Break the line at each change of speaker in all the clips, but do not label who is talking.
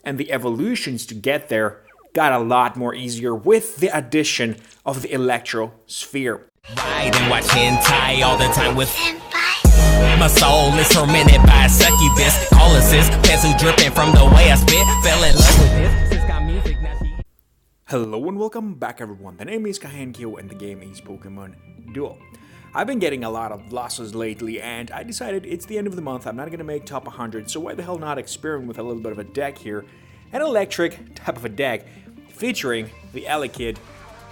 and the evolutions to get there got a lot more easier with the addition of the Electro Sphere.
Ride and watch hentai all the time with my soul is tormented by succubus, colossus, pencil dripping from the way I spit. Fell in love with this. Sis got music, now she...
Hello and welcome back everyone, the name is Kahenkio and the game is Pokemon Duel. I've been getting a lot of losses lately and I decided it's the end of the month, I'm not going to make top 100, so why the hell not experiment with a little bit of a deck here. An electric type of a deck featuring the Elekid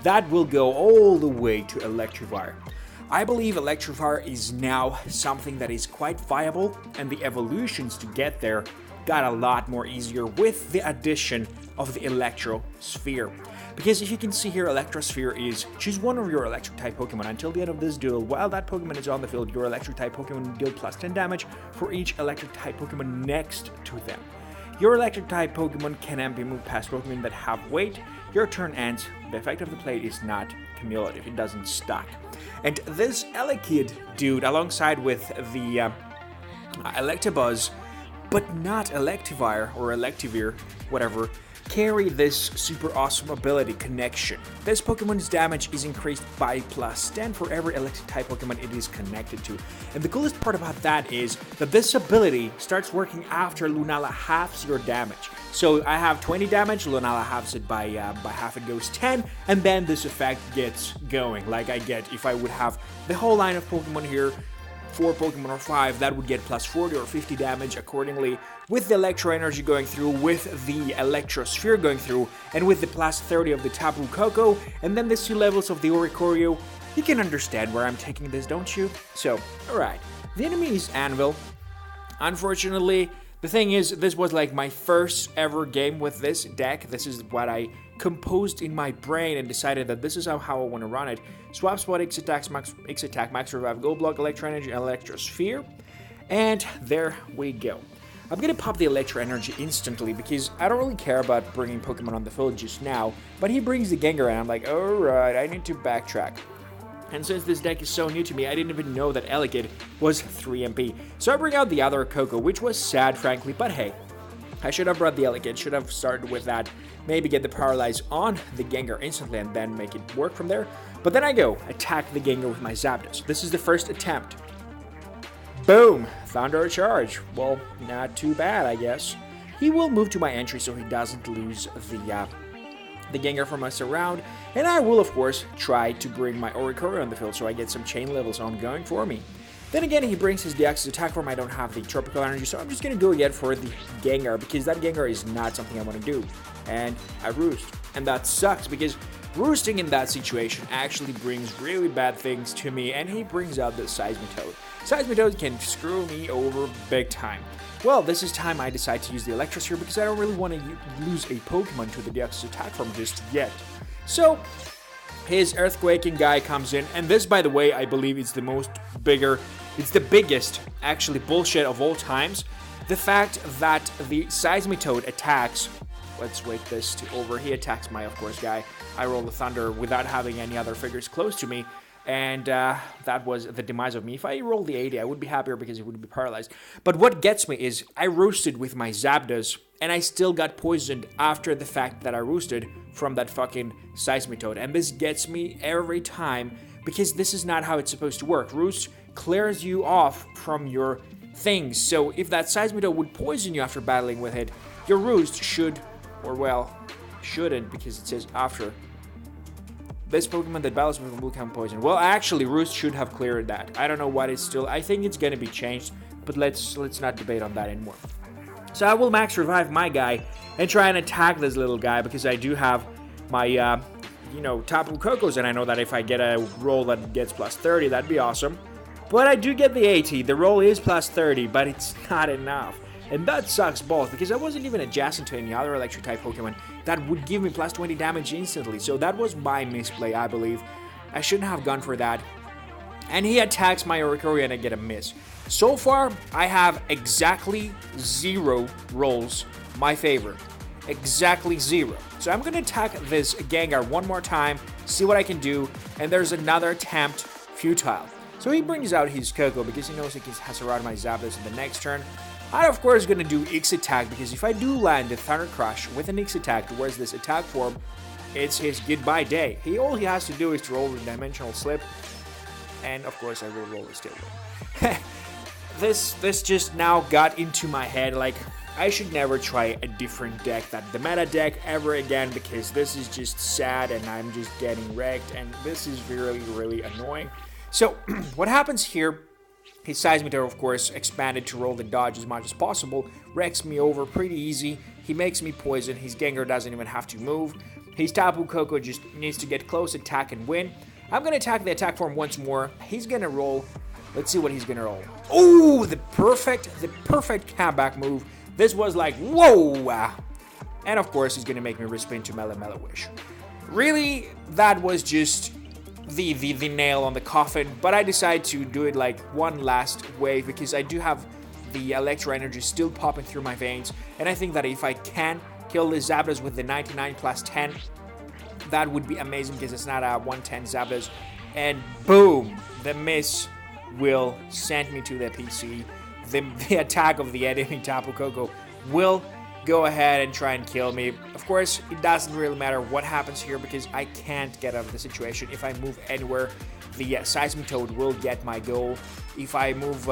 that will go all the way to Electivire. I believe Electivire is now something that is quite viable, and the evolutions to get there got a lot more easier with the addition of the Electro Sphere. Because if you can see here, Electro Sphere is choose one of your electric type Pokemon until the end of this duel. While that Pokemon is on the field, your electric type Pokemon will deal plus 10 damage for each electric type Pokemon next to them. Your electric type Pokemon cannot be moved past Pokemon that have weight. Your turn ends. The effect of the play is not cumulative, it doesn't stack. And this Elekid dude, alongside with the Electabuzz, but not Electivire or Electivire, whatever, carry this super awesome ability, Connection. This Pokemon's damage is increased by plus 10 for every electric type Pokemon it is connected to. And the coolest part about that is that this ability starts working after Lunala halves your damage. So I have 20 damage, Lunala halves it by half, it goes 10, and then this effect gets going. Like I get, if I would have the whole line of Pokemon here, 4 Pokemon or 5, that would get plus 40 or 50 damage accordingly, with the Electro Energy going through, with the Electro Sphere going through, and with the plus 30 of the Tapu Koko, and then the 2 levels of the Oricorio. You can understand where I'm taking this, don't you? So, alright, the enemy is Anvil. Unfortunately, the thing is, this was like my first ever game with this deck. This is what I composed in my brain and decided that this is how I want to run it. Swap Spot, X Attack, Max Revive, Gold Block, Electro Energy, Electro Sphere. And there we go. I'm going to pop the Electro Energy instantly because I don't really care about bringing Pokemon on the field just now. But he brings the Gengar and I'm like, alright, I need to backtrack. And since this deck is so new to me, I didn't even know that Elekid was 3 MP. So I bring out the other Koko, which was sad, frankly, but hey. I should have brought the Elekid, should have started with that. Maybe get the Paralyze on the Gengar instantly and then make it work from there. But then I go, attack the Gengar with my Zapdos. This is the first attempt. Boom! Thunder Charge. Well, not too bad, I guess. He will move to my entry so he doesn't lose the Gengar from us around, and I will of course try to bring my Oricorio on the field so I get some chain levels ongoing for me. Then again, he brings his Deoxys attack form. I don't have the Tropical Energy, so I'm just gonna go again for the Gengar because that Gengar is not something I want to do. And I roost, and that sucks because roosting in that situation actually brings really bad things to me, and he brings out the Seismitoad. Seismitoad can screw me over big time. Well, this is time I decide to use the Electro Sphere because I don't really want to lose a Pokemon to the Deoxys attack form just yet. So, his Earthquaking guy comes in, and this, by the way, I believe it's the biggest, actually, bullshit of all times. The fact that the Seismitoad attacks, let's wait this to over, he attacks my, of course, guy. I roll the Thunder without having any other figures close to me. And that was the demise of me. If I rolled the 80, I would be happier because it would be paralyzed. But what gets me is I roosted with my Zapdos, and I still got poisoned after the fact that I roosted from that fucking Seismitoad. And this gets me every time because this is not how it's supposed to work. Roost clears you off from your things. So if that Seismitoad would poison you after battling with it, your Roost should, or well, shouldn't because it says after. This Pokemon that battles with will become poisoned. Well, actually, Roost should have cleared that. I don't know what it's still. I think it's gonna be changed, but let's not debate on that anymore. So I will Max Revive my guy and try and attack this little guy because I do have my, Tapu Kokos, and I know that if I get a roll that gets plus 30, that'd be awesome. But I do get the 80. The roll is plus 30, but it's not enough. And that sucks balls because I wasn't even adjacent to any other electric type Pokemon that would give me plus 20 damage instantly. So that was my misplay, I believe. I shouldn't have gone for that. And he attacks my Oricorio and I get a miss. So far, I have exactly 0 rolls my favor. Exactly 0. So I'm going to attack this Gengar one more time, see what I can do, and there's another attempt, futile. So he brings out his Koko because he knows he has to ride my Zapdos in the next turn. I'm of course gonna do X attack, because if I do land the Thunder Crush with an X attack towards this attack form, it's his goodbye day. All he has to do is to roll the Dimensional Slip, and of course I will roll the Steel Wing. This just now got into my head, like, I should never try a different deck than the meta deck ever again, because this is just sad and I'm just getting wrecked, and this is really, really annoying. So, what happens here, his Seismitoad, of course, expanded to roll the dodge as much as possible, wrecks me over pretty easy, he makes me poison, his Gengar doesn't even have to move, his Tapu Koko just needs to get close, attack, and win. I'm going to attack the attack form once more, he's going to roll, let's see what he's going to roll. Oh, the perfect comeback move. This was like, whoa! And of course, he's gonna make me respin to Mele Wish. Really, that was just the nail on the coffin, but I decided to do it like one last wave, because I do have the Electro energy still popping through my veins, and I think that if I can kill the Zapdos with the 99 plus 10, that would be amazing, because it's not a 110 Zapdos, and boom! The miss will send me to the PC. The attack of the enemy Tapu Koko will go ahead and try and kill me. Of course, it doesn't really matter what happens here, because I can't get out of the situation. If I move anywhere, the Seismitoad will get my goal. If I move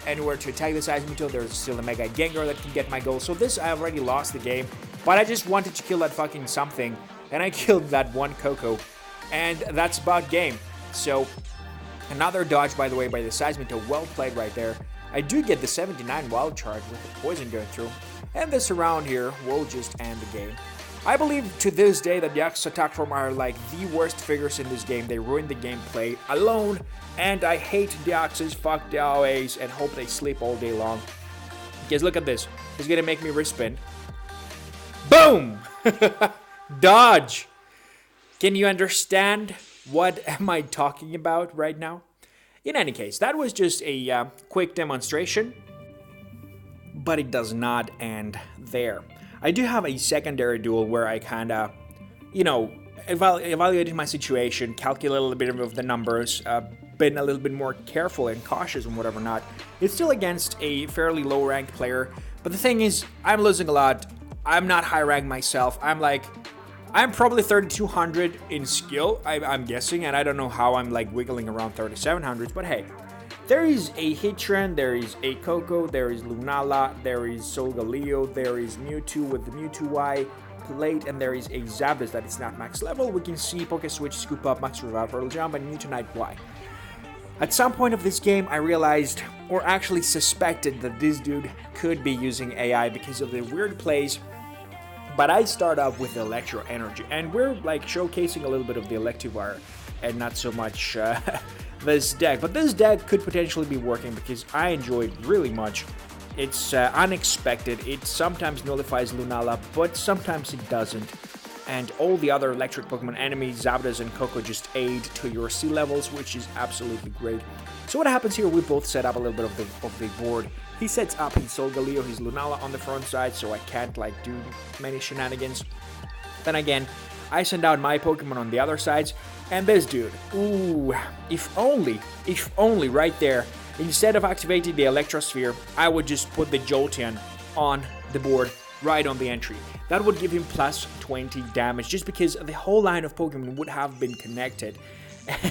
anywhere to attack the Seismitoad, there's still a Mega Gengar that can get my goal. So this, I already lost the game, but I just wanted to kill that fucking something, and I killed that one Koko, and that's about game. So, another dodge, by the way, by the Seismitoad. Well played right there. I do get the 79 wild charge with the poison going through, and this around here will just end the game. I believe to this day that the X attack form are like the worst figures in this game. They ruin the gameplay alone, and I hate the Axes, fuck the AOAs, and hope they sleep all day long. Because look at this, he's gonna make me respin. Boom! Dodge! Can you understand what am I talking about right now? In any case, that was just a quick demonstration, but it does not end there. I do have a secondary duel where I kind of, evaluated my situation, calculated a little bit of the numbers, been a little bit more careful and cautious and whatever not. It's still against a fairly low-ranked player, but the thing is, I'm losing a lot. I'm not high-ranked myself. I'm probably 3200 in skill, I'm guessing, and I don't know how I'm like wiggling around 3700s, but hey, there is a Hitran, there is a Koko, there is Lunala, there is Solgaleo, there is Mewtwo with the Mewtwo Y plate, and there is a Zapdos that is not max level. We can see Poké Switch scoop up Max Revive, Turtle Jump, and Mewtwo Y. At some point of this game, I realized, or actually suspected, that this dude could be using AI because of the weird plays. But I start off with the Electro Energy, and we're like showcasing a little bit of the Electivire and not so much this deck. But this deck could potentially be working because I enjoy it really much. It's unexpected. It sometimes nullifies Lunala, but sometimes it doesn't. And all the other electric Pokemon enemies, Zapdos and Koko, just aid to your C levels, which is absolutely great. So what happens here, we both set up a little bit of the board. He sets up his Solgaleo, his Lunala on the front side, so I can't like do many shenanigans. Then again, I send out my Pokemon on the other sides, and this dude, ooh, if only right there, instead of activating the Electro Sphere, I would just put the Jolteon on the board, right on the entry. That would give him plus 20 damage, just because the whole line of Pokemon would have been connected.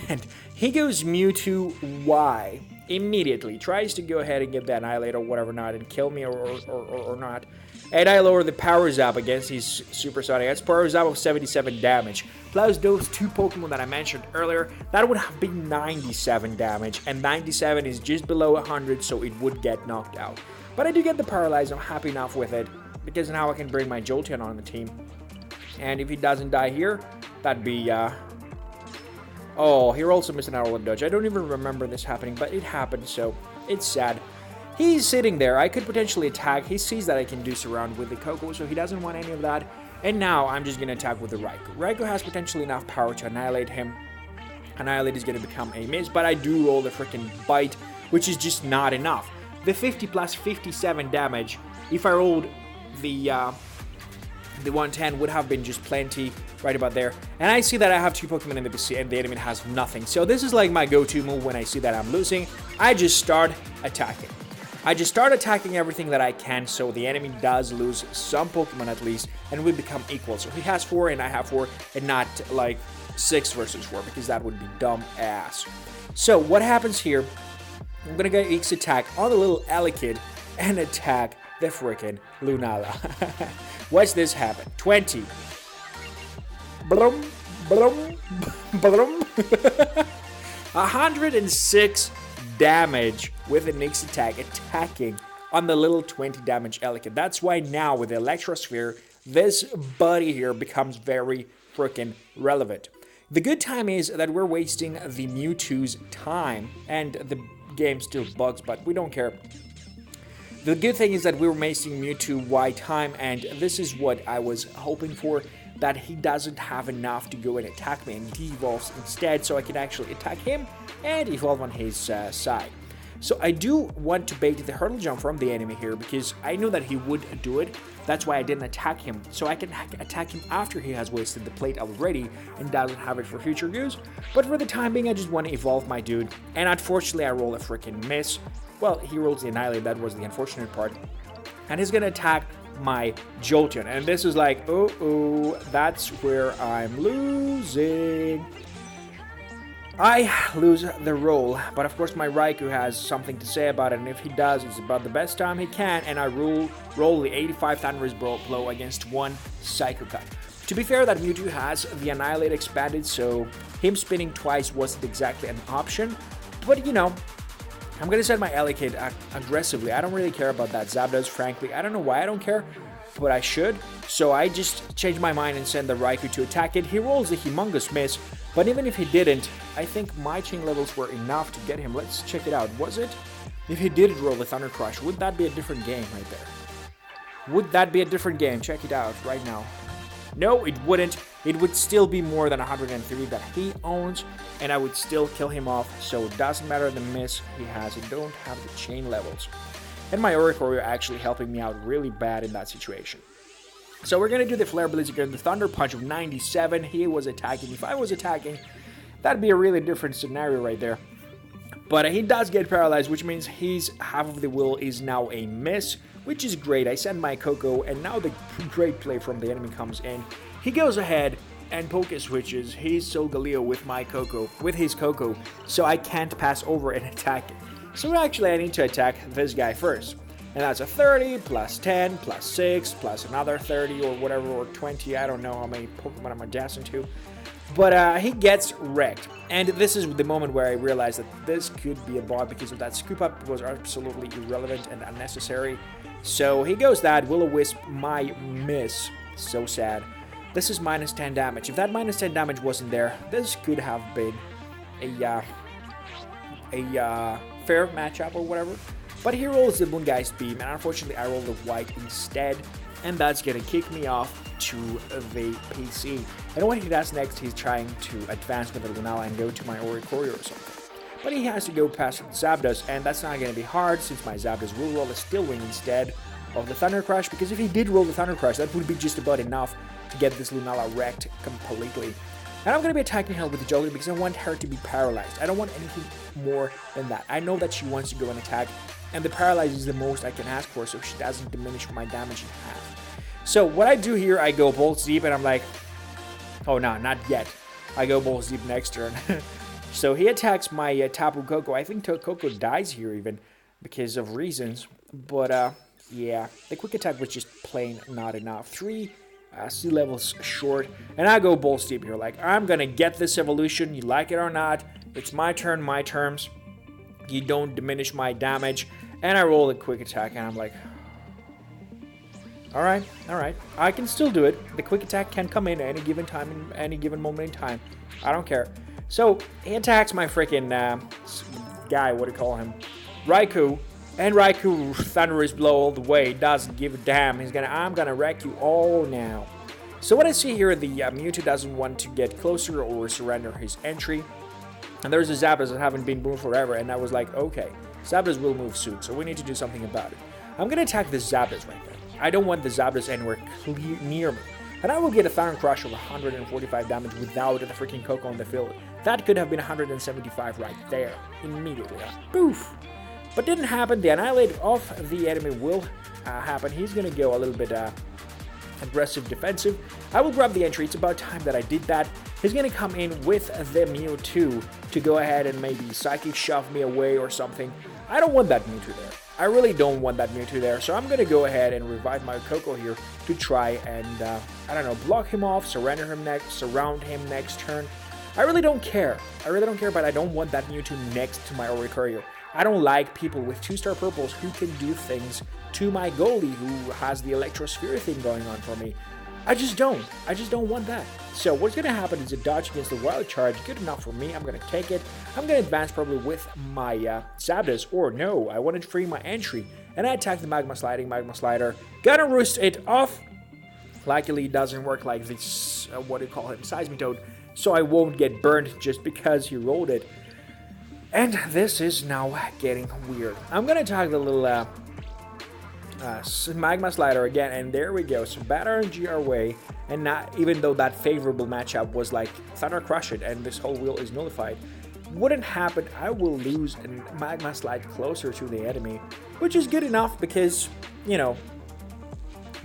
And he goes Mewtwo Y immediately, tries to go ahead and get that Annihilate or whatever not, and kill me or not. And I lower the Power Zap against his Supersonic. That's Power Zap of 77 damage. Plus those two Pokemon that I mentioned earlier, that would have been 97 damage. And 97 is just below 100, so it would get knocked out. But I do get the Paralyze, I'm happy enough with it, because now I can bring my Jolteon on the team. And if he doesn't die here, that'd be, oh, he also missed an Arrow Dodge. I don't even remember this happening, but it happened, so it's sad. He's sitting there. I could potentially attack. He sees that I can do surround with the Koko, so he doesn't want any of that. And now I'm just going to attack with the Raikou. Raikou has potentially enough power to annihilate him. Annihilate is going to become a miss, but I do roll the freaking Bite, which is just not enough. The 50 plus 57 damage, if I rolled the 110, would have been just plenty right about there. And I see that I have two Pokemon in the PC and the enemy has nothing. So this is like my go-to move when I see that I'm losing. I just start attacking. I just start attacking everything that I can, so the enemy does lose some Pokemon at least, and we become equal. So he has 4 and I have 4, and not like 6 versus 4, because that would be dumb ass. So what happens here, I'm gonna get X attack on the little Elekid and attack the freaking Lunala. Watch this happen. 20. Blum, blum, blum. 106 damage with an X attack attacking on the little 20 damage Elekid. That's why now with the Electro Sphere, this buddy here becomes very freaking relevant. The good time is that we're wasting the Mewtwo's time, and the game still bugs, but we don't care. The good thing is that we're wasting Mewtwo Y time, and this is what I was hoping for, that he doesn't have enough to go and attack me, and he evolves instead, so I can actually attack him and evolve on his side. So I do want to bait the hurdle jump from the enemy here, because I know that he would do it. That's why I didn't attack him, so I can attack him after he has wasted the plate already and doesn't have it for future use. But for the time being, I just want to evolve my dude, and unfortunately I roll a freaking miss. Well, he rolls the Annihilate, that was the unfortunate part. And he's gonna attack my Jolteon, and this is like, oh, that's where I'm losing. I lose the roll, but of course my Raikou has something to say about it, and if he does, it's about the best time he can, and I roll the 85 Thunderous Blow against 1 Psycho Cut. To be fair, that Mewtwo has the Annihilate expanded, so him spinning twice wasn't exactly an option, but you know, I'm gonna send my Elekid aggressively. I don't really care about that Zapdos, frankly. I don't know why I don't care, but I should. So I just changed my mind and send the Raikou to attack it. He rolls a humongous miss, but even if he didn't, I think my chain levels were enough to get him. Let's check it out. Was it? If he did roll the Thunder Crush, would that be a different game right there? Would that be a different game? Check it out right now. No, it wouldn't. It would still be more than 103 that he owns, and I would still kill him off, so it doesn't matter the miss he has. It don't have the chain levels. And my Oricorio actually helping me out really bad in that situation. So we're going to do the Flare Blitz again, the Thunder Punch of 97. He was attacking. If I was attacking, that'd be a really different scenario right there. But he does get paralyzed, which means his half of the will is now a miss, which is great. I send my Coco, and now the great play from the enemy comes in. He goes ahead and Poke switches his Solgaleo with my Coco, with his Coco, so I can't pass over and attack it. So actually I need to attack this guy first. And that's a 30, plus 10, plus 6, plus another 30 or whatever, or 20, I don't know how many Pokemon I'm adjacent to. But he gets wrecked. And this is the moment where I realized that this could be a bot because of that scoop up was absolutely irrelevant and unnecessary. So he goes that, Will-O-Wisp, my miss. So sad. This is minus 10 damage. If that minus 10 damage wasn't there, this could have been a fair matchup or whatever. But he rolls the Moongeist Beam, and unfortunately I roll the White instead, and that's gonna kick me off to the PC. And what he does next, he's trying to advance with the Lunala and go to my Oricorio or something. But he has to go past Zapdos, and that's not gonna be hard since my Zapdos will roll a Steel Wing instead of the Thunder Crush, because if he did roll the Thunder Crush, that would be just about enough to get this Lunala wrecked completely. And I'm going to be attacking her with the Jolteon because I want her to be paralyzed. I don't want anything more than that. I know that she wants to go and attack, and the paralyze is the most I can ask for, so she doesn't diminish my damage in half. So what I do here, I go Balls Deep, and I'm like, oh no, not yet. I go Balls Deep next turn. So he attacks my Tapu Koko. I think Koko dies here even because of reasons, but yeah, the quick attack was just plain not enough. 3 sea levels short, and I go Balls Deep here. Like, I'm gonna get this evolution, you like it or not. It's my turn, my terms. You don't diminish my damage, and I roll a quick attack, and I'm like, all right, I can still do it. The quick attack can come in at any given time, in any given moment in time. I don't care. So he attacks my freaking guy. What do you call him? Raikou. And Raikou Thunderous Blow all the way, doesn't give a damn. I'm gonna wreck you all now. So what I see here, the Mewtwo doesn't want to get closer or surrender his entry. And there's a Zapdos that haven't been moved forever, and I was like, okay, Zapdos will move soon, so we need to do something about it. I'm gonna attack this Zapdos right there. I don't want the Zapdos anywhere near me. And I will get a Thunder Crush of 145 damage without the freaking Coco on the field. That could have been 175 right there, immediately. Poof! but didn't happen. The annihilate of the enemy will happen. He's gonna go a little bit aggressive defensive. I will grab the entry. It's about time that I did that. He's gonna come in with the Mewtwo to go ahead and maybe psychic shove me away or something. I don't want that Mewtwo there. I really don't want that Mewtwo there, so I'm gonna go ahead and revive my Koko here to try and I don't know, block him off, surround him next turn. I really don't care. But I don't want that Mewtwo next to my Oricorio. I don't like people with 2-star purples who can do things to my goalie who has the Electro Sphere thing going on for me. I just don't want that. So what's going to happen is a dodge against the Wild Charge. Good enough for me. I'm going to take it. I'm going to advance probably with my Zapdos. Or no, I want to free my entry. And I attack the Magma Slider. Gonna roost it off. Luckily, it doesn't work like this, what do you call him, Seismitoad. So I won't get burned just because he rolled it. And this is now getting weird. I'm going to attack the little Magma Slider again, and there we go. So bad RNG our way, and not even though that favorable matchup was like Thunder Crush it, and this whole wheel is nullified, wouldn't happen. I will lose and Magma Slide closer to the enemy, which is good enough because, you know,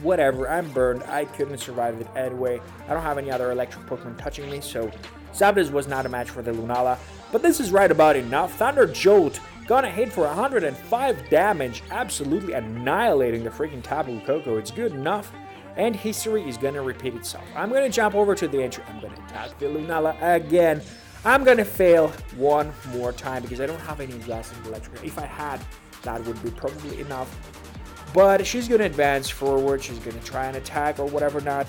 whatever, I'm burned. I couldn't survive it anyway. I don't have any other electric Pokemon touching me, so Zapdos was not a match for the Lunala. But this is right about enough. Thunder Jolt gonna hit for 105 damage, absolutely annihilating the freaking Tapu Koko. It's good enough, and history is gonna repeat itself. I'm gonna jump over to the entry. I'm gonna attack the Lunala again. I'm gonna fail one more time because I don't have any Blast and Electric. If I had, that would be probably enough. But she's gonna advance forward. She's gonna try and attack or whatever not.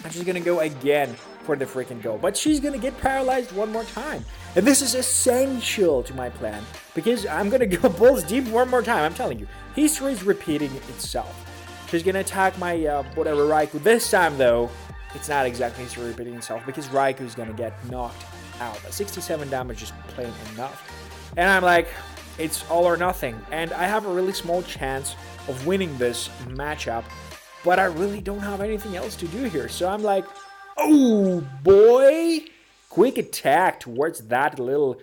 And she's gonna go again for the freaking goal. But she's gonna get paralyzed one more time. And this is essential to my plan because I'm gonna go balls deep one more time. I'm telling you, history is repeating itself. She's gonna attack my whatever Raikou. This time though, it's not exactly history repeating itself because Raikou is gonna get knocked out. 67 damage is plain enough. And I'm like, it's all or nothing. And I have a really small chance of winning this matchup, but I really don't have anything else to do here. So I'm like, oh boy, quick attack towards that little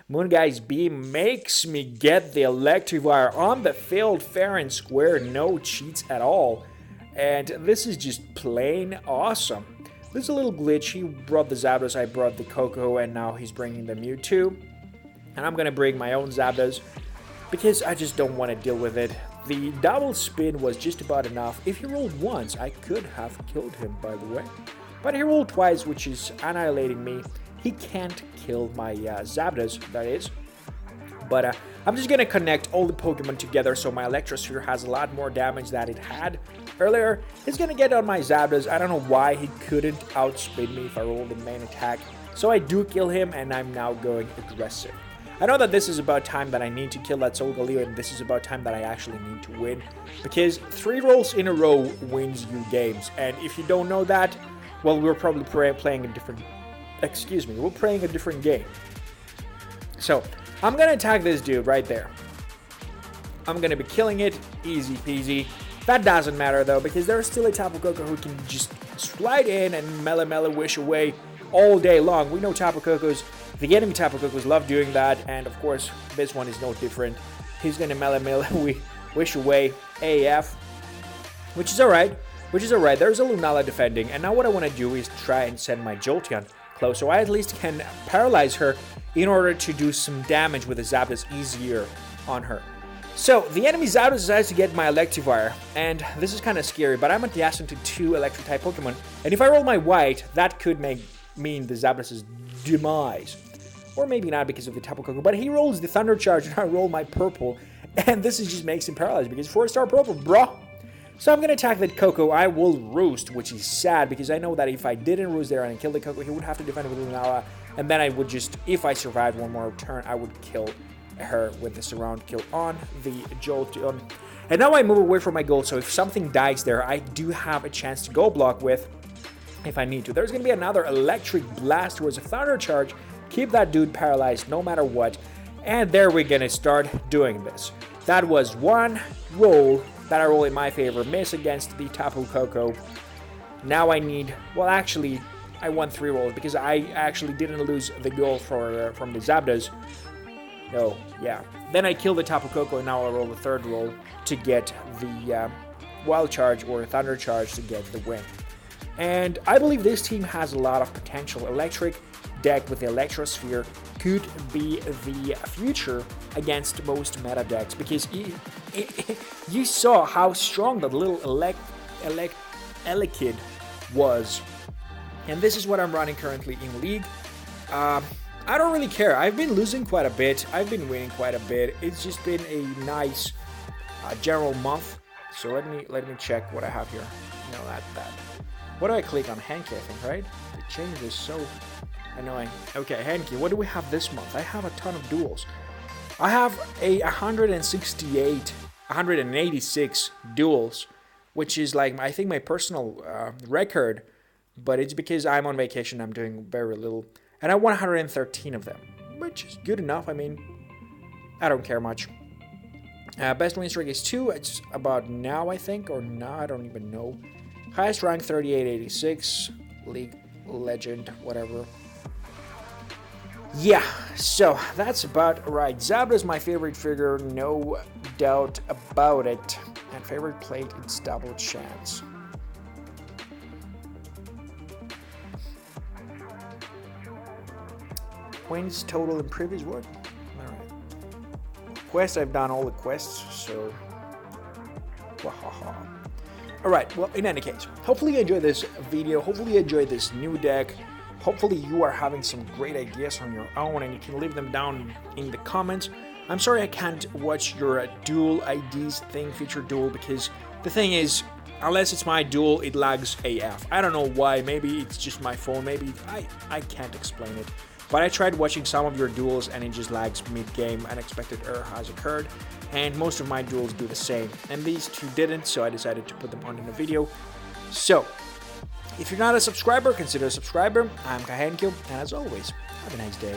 Moonguy's Beam makes me get the Electivire on the field fair and square, no cheats at all. And this is just plain awesome. There's a little glitch. He brought the Zapdos, I brought the Koko, and now he's bringing the Mewtwo. And I'm gonna bring my own Zapdos because I just don't want to deal with it. The double spin was just about enough. If he rolled once, I could have killed him, by the way. But he rolled twice, which is annihilating me. He can't kill my Zapdos, that is. But I'm just gonna connect all the Pokemon together so my Electro Sphere has a lot more damage than it had earlier. He's gonna get on my Zapdos. I don't know why he couldn't outspin me if I rolled the main attack. So I do kill him, and I'm now going aggressive. I know that this is about time that I need to kill that Solgaleo, and this is about time that I actually need to win. Because 3 rolls in a row wins you games. And if you don't know that, well, we're probably playing a different... we're playing a different game. So, I'm gonna attack this dude right there. I'm gonna be killing it, easy peasy. That doesn't matter though, because there's still a Tapu Koko who can just slide in and Mele wish away all day long. We know Tapu Kokos, the enemy Tapu Kokos love doing that, and of course, this one is no different. He's gonna Mele wish away AF, which is alright. There's a Lunala defending, and now what I want to do is try and send my Jolteon close, so I at least can paralyze her in order to do some damage with the Zapdos easier on her. So, the enemy Zapdos decides to get my Electivire, and this is kind of scary, but I'm adjacent to 2 Electric-type Pokemon, and if I roll my white, that could mean the Zapdos' demise. Or maybe not because of the Tapu Koko, but he rolls the Thunder Charge, and I roll my purple, and this just makes him paralyzed, because 4-star purple, bro. So I'm going to attack that Koko. I will roost, which is sad, because I know that if I didn't roost there and kill the Koko, he would have to defend with Lunala, and then I would just, if I survived one more turn, I would kill her with the surround kill on the Jolteon. And now I move away from my goal, so if something dies there, I do have a chance to go block with if I need to. There's going to be another Electric Blast towards a Thunder Charge. Keep that dude paralyzed no matter what. And there we're going to start doing this. That was one roll that I roll in my favor. Miss against the Tapu Koko. Now I need... Well, actually, I won 3 rolls because I actually didn't lose the goal from the Zapdos. No, yeah. Then I kill the Tapu Koko, and now I roll the third roll to get the Wild Charge or Thunder Charge to get the win. And I believe this team has a lot of potential. Electric deck with the Electro Sphere could be the future against most meta decks, because you saw how strong that little Elekid was. And this is what I'm running currently in League. I don't really care. I've been losing quite a bit. I've been winning quite a bit. It's just been a nice general month. So let me check what I have here. You know that. What do I click on? Kahenkio, I think, right? The change is so annoying. Okay, Kahenkio. What do we have this month? I have a ton of duels. I have a 186 duels, which is like I think my personal record. But it's because I'm on vacation. I'm doing very little. And I won 113 of them, which is good enough. I mean, I don't care much. Best win streak is 2. It's about now, I think, or no, I don't even know. Highest rank 3886, League Legend, whatever. Yeah, so that's about right. Zapdos is my favorite figure, no doubt about it. And favorite plate, it's Double Chance. Wins total in previous work. Alright. Quests, I've done all the quests, so. Wahaha. Alright, well, in any case, hopefully you enjoyed this video. Hopefully you enjoyed this new deck. Hopefully you are having some great ideas on your own, and you can leave them down in the comments. I'm sorry I can't watch your duel IDs thing, feature duel, because the thing is, unless it's my duel, it lags AF. I don't know why. Maybe it's just my phone. Maybe I can't explain it. But I tried watching some of your duels and it just lags mid-game. Unexpected error has occurred, and most of my duels do the same. And these two didn't, so I decided to put them on in a video. So, if you're not a subscriber, consider a subscriber. I'm Kahenkio, and as always, have a nice day.